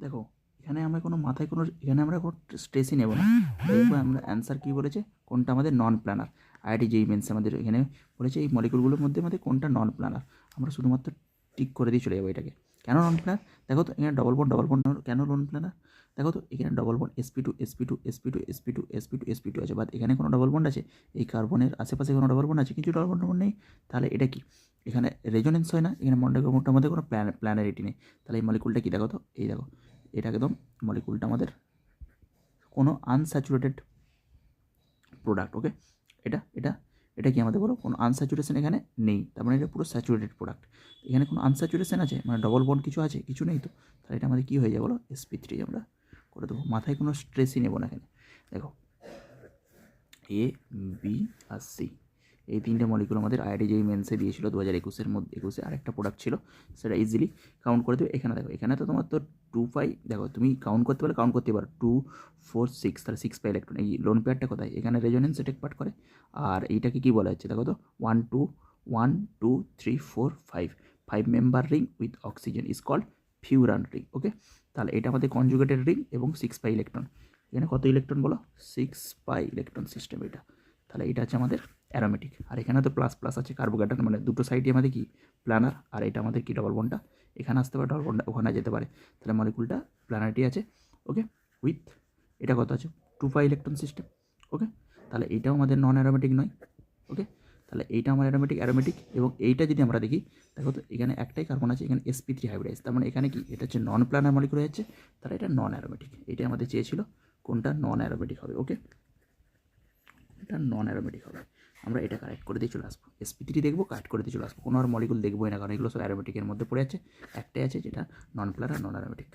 দেখো এখানে আমরা কোনো মাথায় কোনো এখানে আমরা কোনো স্ট্রেসই নেব না। দেখবো আমরা অ্যান্সার কী বলেছে, কোনটা আমাদের non planar. IIT JEE men's আমাদের এখানে বলেছে এই মলিকুলগুলোর মধ্যে আমাদের কোনটা নন প্ল্যানার। আমরা শুধুমাত্র টিক করে দিয়ে চলে যাবো এটাকে। কেন নন প্ল্যানার? দেখো তো এখানে ডবল বন্ড কেন নন প্ল্যানার? দেখো তো এখানে double bond sp2 sp2 sp2 sp2 sp2 sp2 আছে, বাট এখানে কোনো ডবল বন্ড আছে? এই কার্বনের আশেপাশে কোনো ডবল বন্ড আছে? কিছু ডবল বন্ড নেই। তাহলে এটা কি? এখানে রেজোনেন্স হয় না, এখানে মন্ডার মধ্যে কোনো প্ল্যানারিটি নেই। তাহলে এই মলিকুলটা কি? দেখো তো এই দেখো, এটা একদম মলিকুলটা আমাদের কোনো আনস্যাচুরেটেড প্রোডাক্ট। ওকে, এটা এটা এটা কি আমাদের বলো? কোনো আনস্যাচুরেশন এখানে নেই, তার মানে এটা পুরো স্যাচুরেটেড প্রোডাক্ট। এখানে কোনো আনস্যাচুরেশন আছে মানে ডবল বন্ড কিছু আছে? কিছু নেই তো। তাহলে এটা আমাদের কী হয়ে যায় বলো? sp3 আমরা করে দেবো। মাথায় কোনো স্ট্রেসই নেবো না এখানে। দেখো এ বি আর সি এই তিনটে মলিকুল আমাদের আইআইটি জেইই মেন্সে দিয়েছিল 2021 আরেকটা প্রোডাক্ট ছিল, সেটা ইজিলি কাউন্ট করে দেবে। এখানে দেখো এখানে তো তোমার তো 2 পাই, দেখো তুমি কাউন্ট করতে পারলে কাউন্ট করতে পারো 2 4 6, তাহলে 6 পাই ইলেকট্রন। এই লোন পেয়ারটা কোথায়? এখানে রেজোনেন্স টেক পার্ট করে। আর এইটাকে কী বলা হচ্ছে দেখো তো 1 2 1 2 3 4 5 5 member ring with oxygen is called furan ring. Okay, তাহলে এটা আমাদের কনজুগেটেড রিং এবং 6 পাই ইলেকট্রন। এখানে কত ইলেকট্রন বলো? 6 পাই ইলেকট্রন সিস্টেম এটা। তাহলে এটা আছে আমাদের অ্যারোমেটিক। আর এখানে তো প্লাস প্লাস আছে কার্বোক্যাটায়ন, মানে দুটো সাইডই আমাদের কি প্ল্যানার। আর এটা আমাদের কি ডবল বন্ডটা এখানে আসতে পারে, ডবল বন্ডটা ওখানে যেতে পারে। তাহলে মলিকুলটা প্ল্যানারিটি আছে। ওকে, উইথ এটা কত আছে? 2 পাই ইলেকট্রন সিস্টেম। ওকে, তাহলে এইটাও আমাদের নন অ্যারোমেটিক নয়। ওকে, তাহলে এইটা আমার অ্যারোমেটিক এবং এইটা যদি আমরা দেখি, দেখো তো এখানে একটাই কার্বন আছে, এখানে sp3 হাইব্রিডাইজ। তার মানে এখানে কি এটা হচ্ছে নন প্ল্যানার মলিকুল হয়ে যাচ্ছে। তাহলে এটা নন অ্যারোমেটিক। এইটাই আমাদের চেয়েছিল, কোনটা নন অ্যারোমেটিক হবে। ওকে, এটা নন অ্যারোমেটিক হবে। আমরা এটা কারেক্ট করে দিয়ে চলে আসবো। sp3 দেখবো, কারেক্ট করে দিয়ে চলে আসবো। কোনো আর মলিকুল দেখবোই না, কারণ এগুলো সব অ্যারোমেটিকের মধ্যে পড়ে আছে। একটাই আছে যেটা নন প্ল্যানার নন অ্যারোমেটিক।